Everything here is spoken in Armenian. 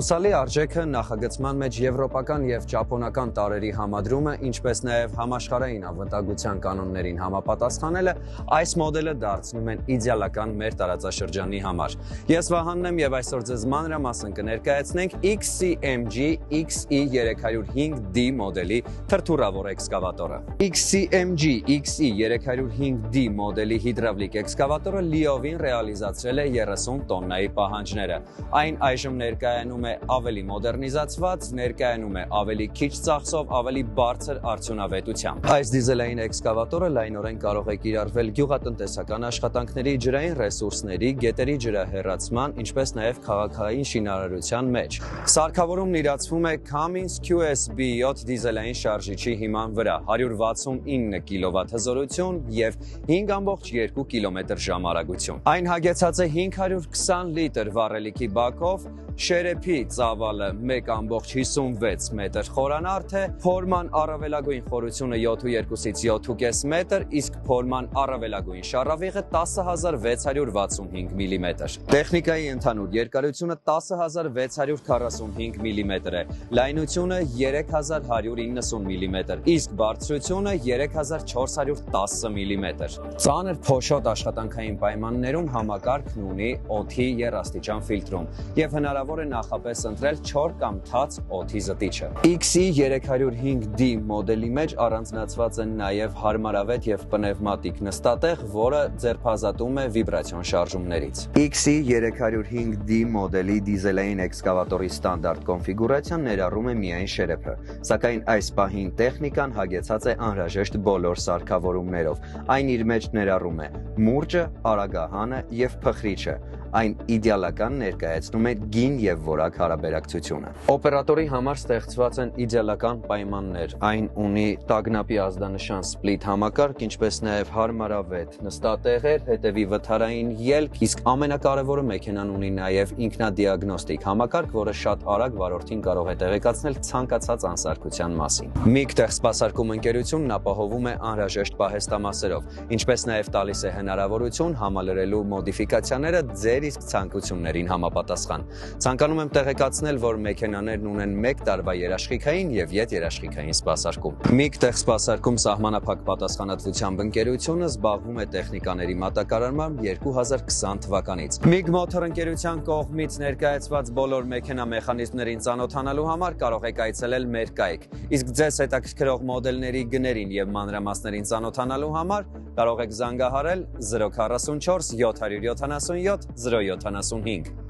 Ուսալի արժեքը նախագծման մեջ եվրոպական և ճապոնական տարրերի համադրումը, ինչպես նաև համաշխարհային անվտանգության կանոններին համապատասխանելը այս մոդելը դարձնում են իդեալական մեր տարածաշրջանի համար։ Ես Վահանն եմ և այսօր ձեզ մանրամասն կներկայացնենք XCMG XE305D մոդելի թրթուրավոր էքսկավատորը։ XCMG XE305D մոդելի հիդրավլիկ էքսկավատորը լիովին ռեալիզացրել է 30 տոննայի պահանջները։ Այն այժմ ներկայանում է ավելի մոդեռնիզացված, ներկայանում է ավելի քիչ ծախսով, ավելի բարձր արդյունավետությամբ։ Այս դիզելային էքսկավատորը լայնորեն կարող է կիրառվել գյուղատնտեսական աշխատանքների, ջրային ռեսուրսների, գետերի ջրահեռացման, ինչպես նաև քաղաքային շինարարության մեջ։ Սարքավորումն իրացվում է Cummins QSB7 դիզելային շարժիչի հիման վրա, 169 կՎտ հզորություն և 5,2 կմ/ժ արագություն։ Այն հագեցած է 520 լիտր վառելիքի բակով, շերեփի ծավալը 1,56 մետր խորանարդ է, փորման առավելագույն խորությունը 7,2-ից 7,5 մետր, իսկ փորման առավելագույն շառավիղը 10,665 մմ։ Տեխնիկայի ընդհանուր երկարությունը 10,645 մմ է, լայնությունը 3,190 մմ, իսկ բարձրությունը 3,410 մմ։ Ծանր փոշոտ աշխատանքային պայմաններում համակարգն ունի օդի եռաստիճան ֆիլտրում և հնարավոր է նախապես ընտրել չոր կամ թաց օդի զտիչը։ XE305D մոդելի մեջ առանձնացված են նաև հարմարավետ և պնևմատիկ նստատեղ, որը ձերբազատում է վիբրացիոն շարժումներից։ XE305D մոդելի դիզելային էքսկավատորի ստանդարտ կոնֆիգուրացիան ներառում է միայն շերեփը, սակայն այս պահին տեխնիկան հագեցած է անհրաժեշտ բոլոր սարքավորումներով։ Այն իր մեջ ներառում է մուրճը, արագահանը և փխրիչը։ Այն իդեալական ներկայացնում է գին և որակ հարաբերակցությունը։ Օպերատորի համար ստեղծված են իդեալական պայմաններ։ Այն ունի տագնապի ազդանշան սպլիթ համակարգ, ինչպես նաև հարմարավետ նստատեղեր, հետևի վթարային ելք, իսկ ամենակարևորը մեքենան ունի նաև ինքնադիագնոստիկ համակարգ, որը շատ արագ վարորդին կարող է տեղեկացնել ցանկացած անսարքության մասին։ MIG տեղսպասարկում ընկերությունն ապահովում է անհրաժեշտ պահեստամասերով, ինչպես նաև տալիս է հնարավորություն համալրելու մոդիֆիկացիաները ձեր իսկ ցանկություններին համապատասխան։ Ցանկանում եմ տեղեկացնել, որ մեքենաներն ունեն 1 տարվա երաշխիքային և յետերաշխիքային սպասարկում։ MIG տեղսպասարկում սահմանափակ պատասխանատվությամբ ընկերությունը զբաղվում է տեխնիկաների մատակարարմամբ 2020 թվականից։ MIG Motor ընկերության կողմից ներկայացված բոլոր մեքենա մեխանիզմներին ծանոթանալու համար կարող եք այցելել մեր կայք, իսկ ձեզ հետաքրքրող մոդելների գներին և մանրամասներին ծանոթանալու համար կարող եք զանգահարել 044 777 075։